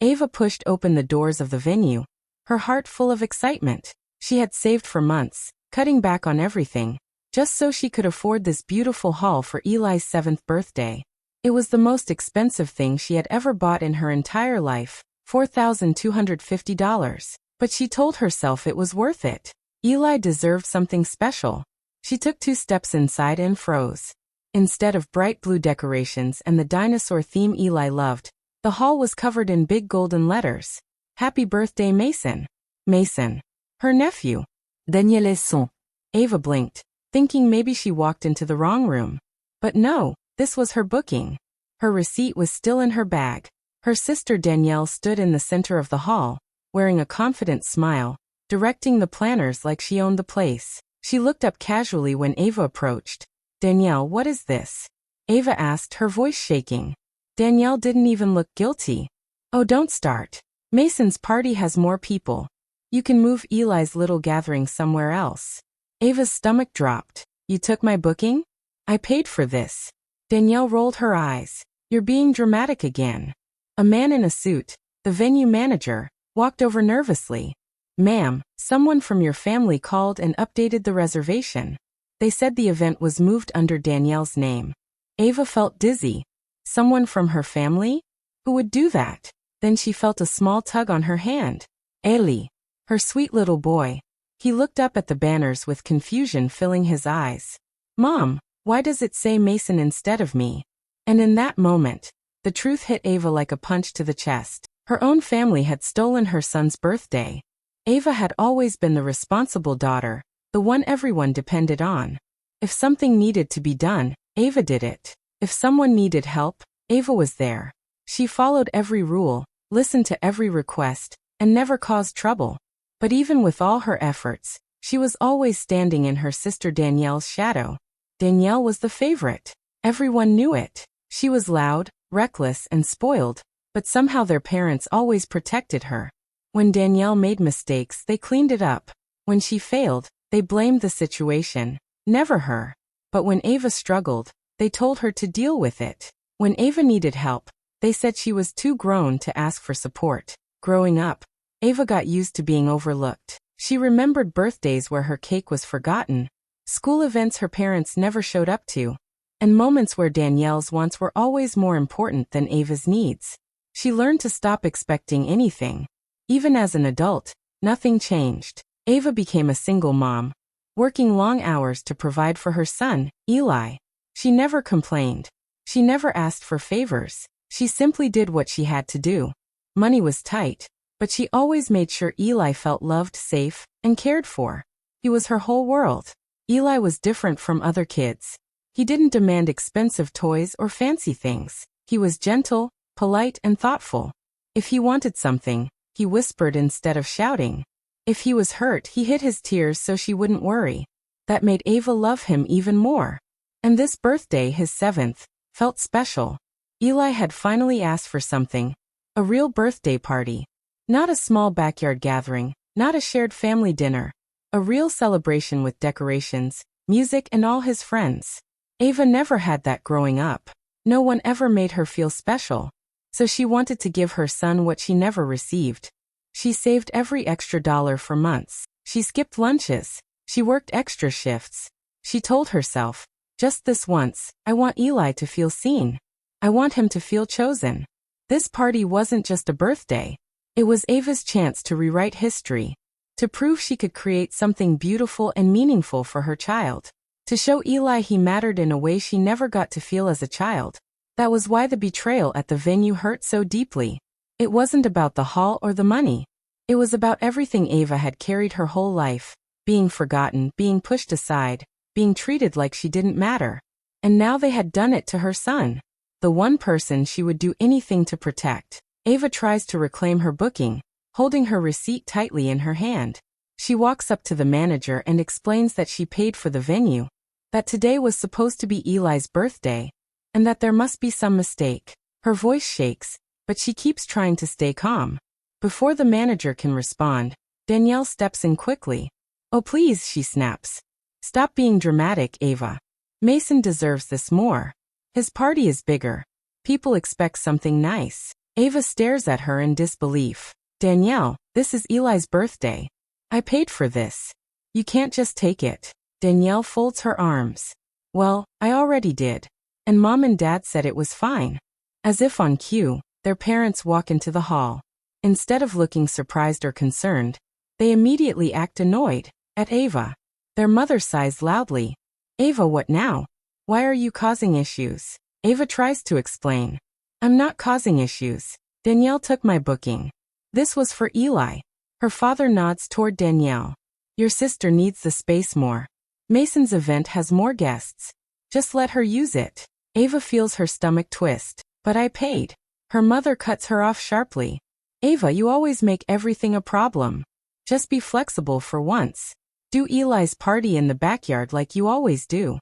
Ava pushed open the doors of the venue, her heart full of excitement. She had saved for months, cutting back on everything, just so she could afford this beautiful hall for Eli's 7th birthday. It was the most expensive thing she had ever bought in her entire life, $4,250. But she told herself it was worth it. Eli deserved something special. She took 2 steps inside and froze. Instead of bright blue decorations and the dinosaur theme Eli loved, the hall was covered in big golden letters. Happy birthday, Mason. Mason. Her nephew. Daniel's son. Ava blinked, thinking maybe she walked into the wrong room. But no, this was her booking. Her receipt was still in her bag. Her sister Danielle stood in the center of the hall, wearing a confident smile, directing the planners like she owned the place. She looked up casually when Ava approached. Danielle, what is this? Ava asked, her voice shaking. Danielle didn't even look guilty. Oh, don't start. Mason's party has more people. You can move Eli's little gathering somewhere else. Ava's stomach dropped. You took my booking? I paid for this. Danielle rolled her eyes. You're being dramatic again. A man in a suit, the venue manager, walked over nervously. Ma'am, someone from your family called and updated the reservation. They said the event was moved under Danielle's name. Ava felt dizzy. Someone from her family? Who would do that? Then she felt a small tug on her hand. Eli. Her sweet little boy. He looked up at the banners with confusion filling his eyes. Mom, why does it say Mason instead of me? And in that moment, the truth hit Ava like a punch to the chest. Her own family had stolen her son's birthday. Ava had always been the responsible daughter, the one everyone depended on. If something needed to be done, Ava did it. If someone needed help, Ava was there. She followed every rule, listened to every request, and never caused trouble. But even with all her efforts, she was always standing in her sister Danielle's shadow. Danielle was the favorite. Everyone knew it. She was loud, reckless, and spoiled, but somehow their parents always protected her. When Danielle made mistakes, they cleaned it up. When she failed, they blamed the situation, never her. But when Ava struggled, they told her to deal with it. When Ava needed help, they said she was too grown to ask for support. Growing up, Ava got used to being overlooked. She remembered birthdays where her cake was forgotten, school events her parents never showed up to, and moments where Danielle's wants were always more important than Ava's needs. She learned to stop expecting anything. Even as an adult, nothing changed. Ava became a single mom, working long hours to provide for her son, Eli. She never complained. She never asked for favors. She simply did what she had to do. Money was tight, but she always made sure Eli felt loved, safe, and cared for. He was her whole world. Eli was different from other kids. He didn't demand expensive toys or fancy things. He was gentle, polite, and thoughtful. If he wanted something, he whispered instead of shouting. If he was hurt, he hid his tears so she wouldn't worry. That made Ava love him even more. And this birthday, his 7th, felt special. Eli had finally asked for something. A real birthday party. Not a small backyard gathering, not a shared family dinner. A real celebration with decorations, music, and all his friends. Ava never had that growing up. No one ever made her feel special. So she wanted to give her son what she never received. She saved every extra dollar for months. She skipped lunches. She worked extra shifts. She told herself, just this once, I want Eli to feel seen. I want him to feel chosen. This party wasn't just a birthday. It was Ava's chance to rewrite history, to prove she could create something beautiful and meaningful for her child, to show Eli he mattered in a way she never got to feel as a child. That was why the betrayal at the venue hurt so deeply. It wasn't about the hall or the money. It was about everything Ava had carried her whole life, being forgotten, being pushed aside, being treated like she didn't matter. And now they had done it to her son, the one person she would do anything to protect. Ava tries to reclaim her booking, holding her receipt tightly in her hand. She walks up to the manager and explains that she paid for the venue, that today was supposed to be Eli's birthday, and that there must be some mistake. Her voice shakes, but she keeps trying to stay calm. Before the manager can respond, Danielle steps in quickly. Oh please, she snaps. Stop being dramatic, Ava. Mason deserves this more. His party is bigger. People expect something nice. Ava stares at her in disbelief. Danielle, this is Eli's birthday. I paid for this. You can't just take it. Danielle folds her arms. Well, I already did. And Mom and Dad said it was fine. As if on cue, their parents walk into the hall. Instead of looking surprised or concerned, they immediately act annoyed at Ava. Their mother sighs loudly. Ava, what now? Why are you causing issues? Ava tries to explain. I'm not causing issues. Danielle took my booking. This was for Eli. Her father nods toward Danielle. Your sister needs the space more. Mason's event has more guests. Just let her use it. Ava feels her stomach twist. But I paid. Her mother cuts her off sharply. Ava, you always make everything a problem. Just be flexible for once. Do Eli's party in the backyard like you always do.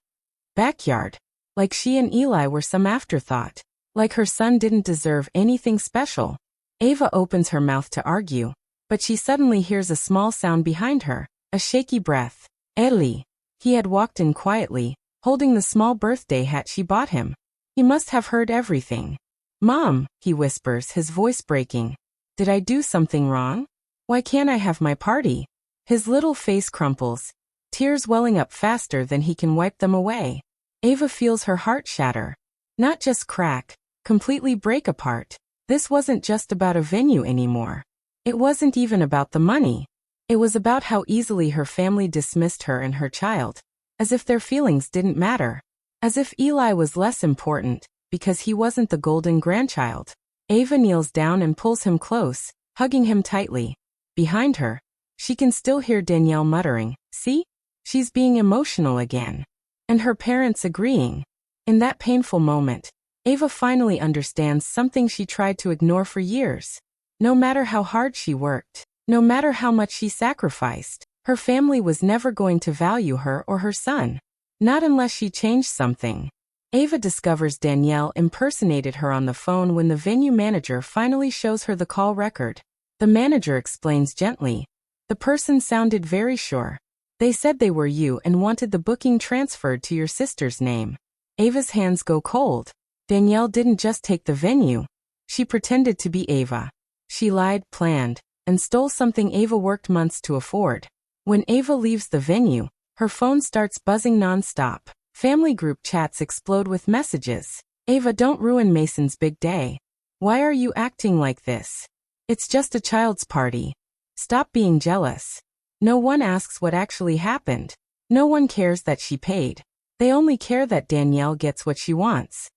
Backyard. Like she and Eli were some afterthought. Like her son didn't deserve anything special. Ava opens her mouth to argue, but she suddenly hears a small sound behind her, a shaky breath. Eli. He had walked in quietly, holding the small birthday hat she bought him. He must have heard everything. Mom, he whispers, his voice breaking. Did I do something wrong? Why can't I have my party? His little face crumples, tears welling up faster than he can wipe them away. Ava feels her heart shatter. Not just crack, completely break apart. This wasn't just about a venue anymore. It wasn't even about the money. It was about how easily her family dismissed her and her child, as if their feelings didn't matter. As if Eli was less important, because he wasn't the golden grandchild. Ava kneels down and pulls him close, hugging him tightly. Behind her, she can still hear Danielle muttering, see? She's being emotional again. And her parents agreeing. In that painful moment, Ava finally understands something she tried to ignore for years. No matter how hard she worked, no matter how much she sacrificed, her family was never going to value her or her son. Not unless she changed something. Ava discovers Danielle impersonated her on the phone when the venue manager finally shows her the call record. The manager explains gently. The person sounded very sure. They said they were you and wanted the booking transferred to your sister's name. Ava's hands go cold. Danielle didn't just take the venue. She pretended to be Ava. She lied, planned, and stole something Ava worked months to afford. When Ava leaves the venue, her phone starts buzzing non-stop. Family group chats explode with messages. Ava, don't ruin Mason's big day. Why are you acting like this? It's just a child's party. Stop being jealous. No one asks what actually happened. No one cares that she paid. They only care that Danielle gets what she wants.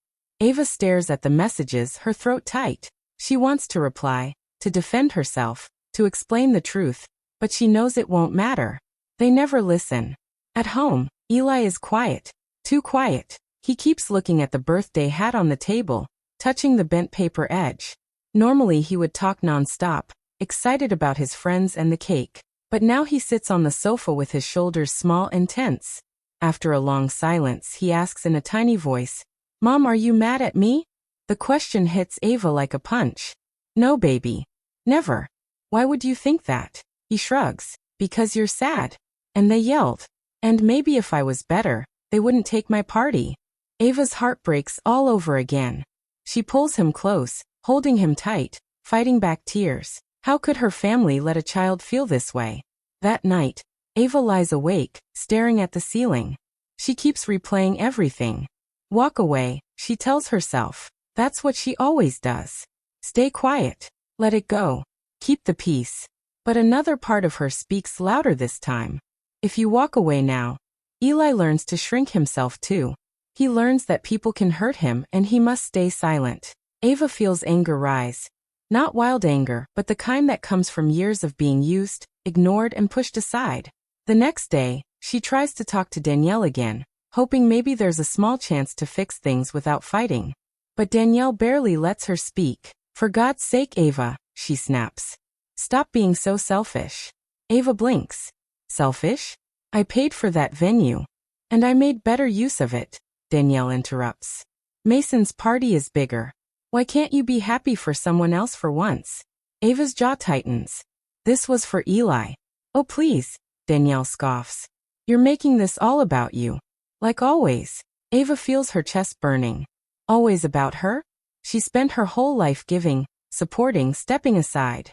Ava stares at the messages, her throat tight. She wants to reply, to defend herself, to explain the truth, but she knows it won't matter. They never listen. At home, Eli is quiet. Too quiet. He keeps looking at the birthday hat on the table, touching the bent paper edge. Normally he would talk non-stop, excited about his friends and the cake. But now he sits on the sofa with his shoulders small and tense. After a long silence, he asks in a tiny voice, Mom, are you mad at me? The question hits Ava like a punch. No, baby. Never. Why would you think that? He shrugs. Because you're sad. And they yelled. And maybe if I was better, they wouldn't take my party. Ava's heart breaks all over again. She pulls him close, holding him tight, fighting back tears. How could her family let a child feel this way? That night, Ava lies awake, staring at the ceiling. She keeps replaying everything. Walk away, she tells herself. That's what she always does. Stay quiet. Let it go. Keep the peace. But another part of her speaks louder this time. If you walk away now, Eli learns to shrink himself too. He learns that people can hurt him and he must stay silent. Ava feels anger rise. Not wild anger, but the kind that comes from years of being used, ignored, and pushed aside. The next day, she tries to talk to Danielle again, hoping maybe there's a small chance to fix things without fighting. But Danielle barely lets her speak. For God's sake, Ava, she snaps. Stop being so selfish. Ava blinks. Selfish? I paid for that venue. And I made better use of it, Danielle interrupts. Mason's party is bigger. Why can't you be happy for someone else for once? Ava's jaw tightens. This was for Eli. Oh please, Danielle scoffs. You're making this all about you. Like always. Ava feels her chest burning. Always about her? She spent her whole life giving, supporting, stepping aside.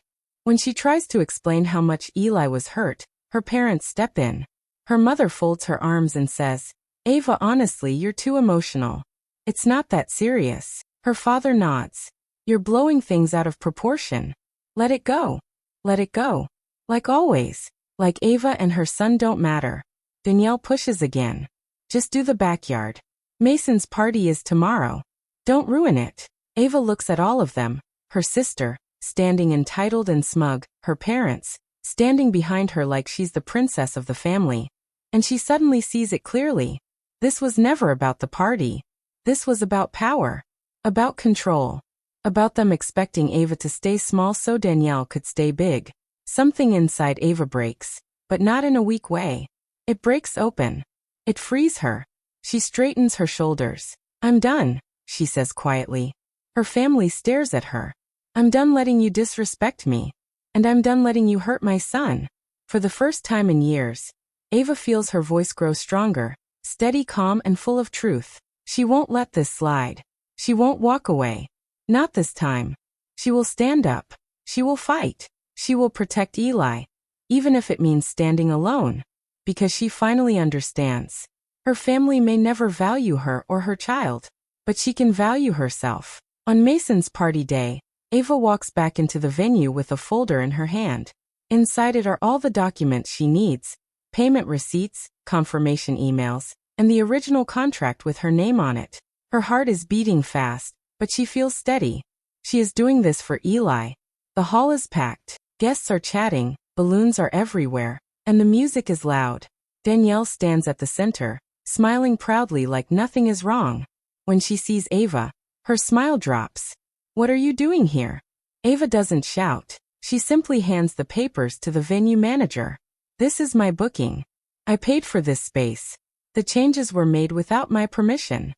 When she tries to explain how much Eli was hurt, her parents step in. Her mother folds her arms and says, "Ava, honestly, you're too emotional. It's not that serious." Her father nods. "You're blowing things out of proportion. Let it go. Let it go. Like always. Like Ava and her son don't matter." Danielle pushes again. "Just do the backyard. Mason's party is tomorrow. Don't ruin it." Ava looks at all of them, her sister, standing entitled and smug, her parents, standing behind her like she's the princess of the family. And she suddenly sees it clearly. This was never about the party. This was about power. About control. About them expecting Ava to stay small so Danielle could stay big. Something inside Ava breaks, but not in a weak way. It breaks open. It frees her. She straightens her shoulders. "I'm done," she says quietly. Her family stares at her. "I'm done letting you disrespect me. And I'm done letting you hurt my son." For the first time in years, Ava feels her voice grow stronger, steady, calm, and full of truth. She won't let this slide. She won't walk away. Not this time. She will stand up. She will fight. She will protect Eli, even if it means standing alone. Because she finally understands. Her family may never value her or her child, but she can value herself. On Mason's party day, Ava walks back into the venue with a folder in her hand. Inside it are all the documents she needs, payment receipts, confirmation emails, and the original contract with her name on it. Her heart is beating fast, but she feels steady. She is doing this for Eli. The hall is packed, guests are chatting, balloons are everywhere, and the music is loud. Danielle stands at the center, smiling proudly like nothing is wrong. When she sees Ava, her smile drops. "What are you doing here?" Ava doesn't shout. She simply hands the papers to the venue manager. "This is my booking. I paid for this space. The changes were made without my permission."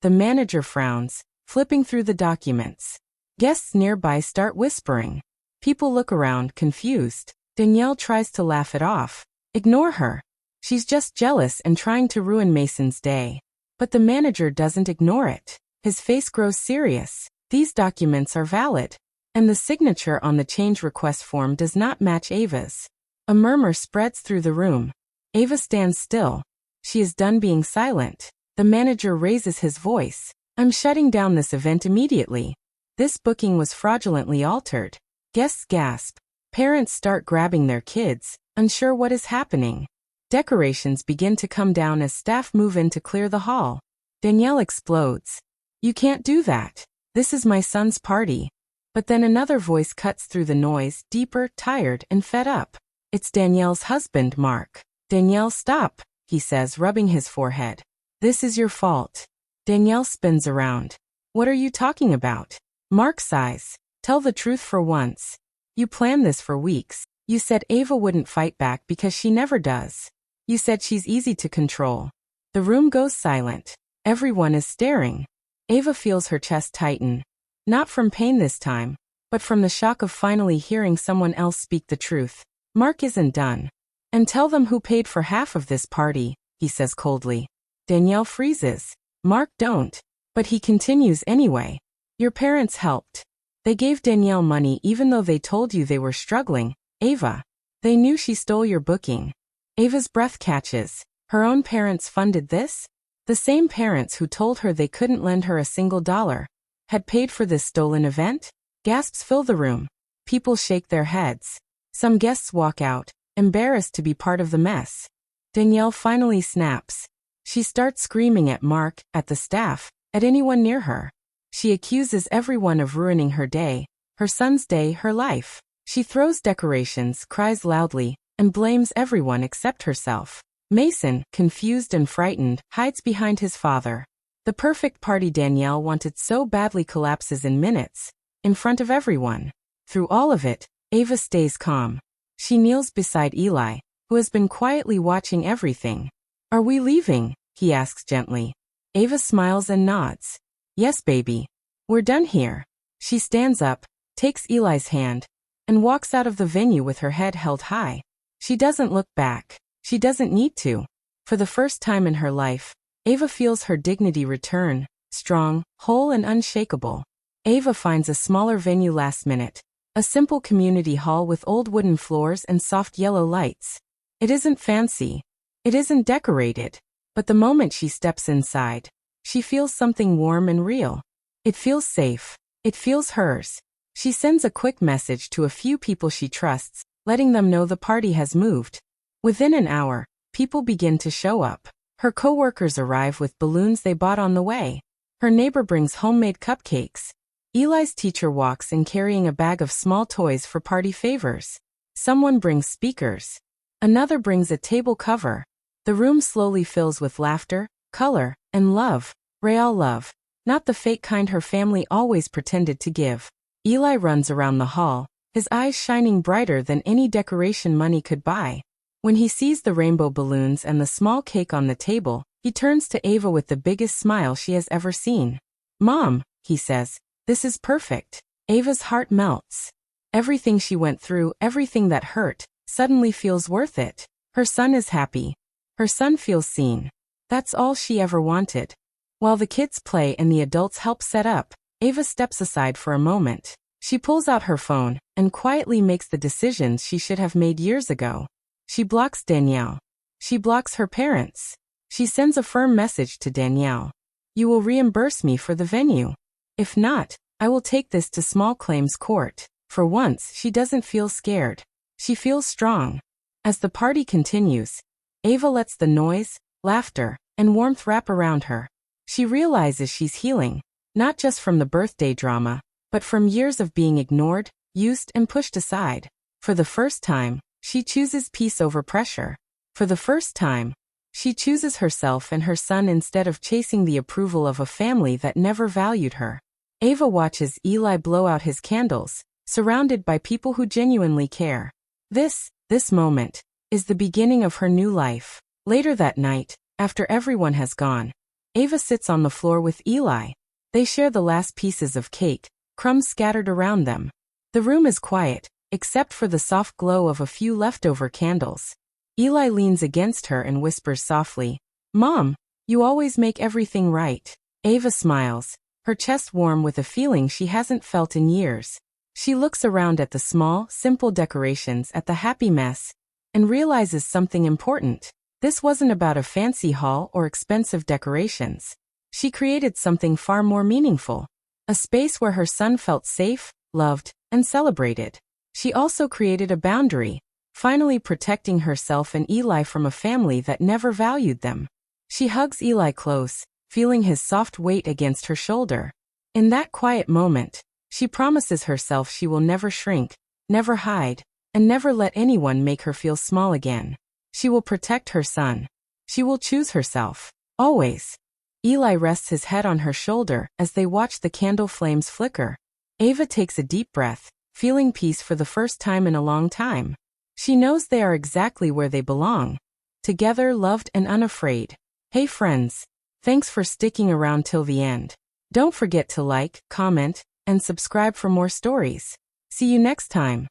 The manager frowns, flipping through the documents. Guests nearby start whispering. People look around, confused. Danielle tries to laugh it off. Ignore her. She's just jealous and trying to ruin Mason's day. But the manager doesn't ignore it. His face grows serious. These documents are valid. And the signature on the change request form does not match Ava's. A murmur spreads through the room. Ava stands still. She is done being silent. The manager raises his voice. "I'm shutting down this event immediately. This booking was fraudulently altered." Guests gasp. Parents start grabbing their kids, unsure what is happening. Decorations begin to come down as staff move in to clear the hall. Danielle explodes. "You can't do that. This is my son's party." But then another voice cuts through the noise, deeper, tired, and fed up. It's Danielle's husband, Mark. "Danielle, stop," he says, rubbing his forehead. "This is your fault." Danielle spins around. "What are you talking about?" Mark sighs. "Tell the truth for once. You planned this for weeks. You said Ava wouldn't fight back because she never does. You said she's easy to control." The room goes silent. Everyone is staring. Ava feels her chest tighten. Not from pain this time, but from the shock of finally hearing someone else speak the truth. "Mark isn't done. And tell them who paid for half of this party," he says coldly. Danielle freezes. "Mark don't." But he continues anyway. "Your parents helped. They gave Danielle money even though they told you they were struggling, Ava. They knew she stole your booking." Ava's breath catches. Her own parents funded this? The same parents who told her they couldn't lend her a single dollar had paid for this stolen event? Gasps fill the room. People shake their heads. Some guests walk out, embarrassed to be part of the mess. Danielle finally snaps. She starts screaming at Mark, at the staff, at anyone near her. She accuses everyone of ruining her day, her son's day, her life. She throws decorations, cries loudly, and blames everyone except herself. Mason, confused and frightened, hides behind his father. The perfect party Danielle wanted so badly collapses in minutes, in front of everyone. Through all of it, Ava stays calm. She kneels beside Eli, who has been quietly watching everything. "Are we leaving?" he asks gently. Ava smiles and nods. "Yes, baby. We're done here." She stands up, takes Eli's hand, and walks out of the venue with her head held high. She doesn't look back. She doesn't need to. For the first time in her life, Ava feels her dignity return, strong, whole, and unshakable. Ava finds a smaller venue last minute. A simple community hall with old wooden floors and soft yellow lights. It isn't fancy. It isn't decorated. But the moment she steps inside, she feels something warm and real. It feels safe. It feels hers. She sends a quick message to a few people she trusts, letting them know the party has moved. Within an hour, people begin to show up. Her coworkers arrive with balloons they bought on the way. Her neighbor brings homemade cupcakes. Eli's teacher walks in carrying a bag of small toys for party favors. Someone brings speakers. Another brings a table cover. The room slowly fills with laughter, color, and love. Real love. Not the fake kind her family always pretended to give. Eli runs around the hall, his eyes shining brighter than any decoration money could buy. When he sees the rainbow balloons and the small cake on the table, he turns to Ava with the biggest smile she has ever seen. "Mom," he says, "this is perfect." Ava's heart melts. Everything she went through, everything that hurt, suddenly feels worth it. Her son is happy. Her son feels seen. That's all she ever wanted. While the kids play and the adults help set up, Ava steps aside for a moment. She pulls out her phone and quietly makes the decisions she should have made years ago. She blocks Danielle. She blocks her parents. She sends a firm message to Danielle. "You will reimburse me for the venue. If not, I will take this to small claims court." For once, she doesn't feel scared. She feels strong. As the party continues, Ava lets the noise, laughter, and warmth wrap around her. She realizes she's healing, not just from the birthday drama, but from years of being ignored, used, and pushed aside. For the first time, she chooses peace over pressure. For the first time, she chooses herself and her son instead of chasing the approval of a family that never valued her. Ava watches Eli blow out his candles, surrounded by people who genuinely care. This moment, is the beginning of her new life. Later that night, after everyone has gone, Ava sits on the floor with Eli. They share the last pieces of cake, crumbs scattered around them. The room is quiet, except for the soft glow of a few leftover candles. Eli leans against her and whispers softly, "Mom, you always make everything right." Ava smiles, her chest warm with a feeling she hasn't felt in years. She looks around at the small, simple decorations, at the happy mess, and realizes something important. This wasn't about a fancy hall or expensive decorations. She created something far more meaningful. A space where her son felt safe, loved, and celebrated. She also created a boundary, finally protecting herself and Eli from a family that never valued them. She hugs Eli close, feeling his soft weight against her shoulder. In that quiet moment, she promises herself she will never shrink, never hide, and never let anyone make her feel small again. She will protect her son. She will choose herself. Always. Eli rests his head on her shoulder as they watch the candle flames flicker. Ava takes a deep breath, feeling peace for the first time in a long time. She knows they are exactly where they belong. Together, loved and unafraid. Hey friends. Thanks for sticking around till the end. Don't forget to like, comment, and subscribe for more stories. See you next time.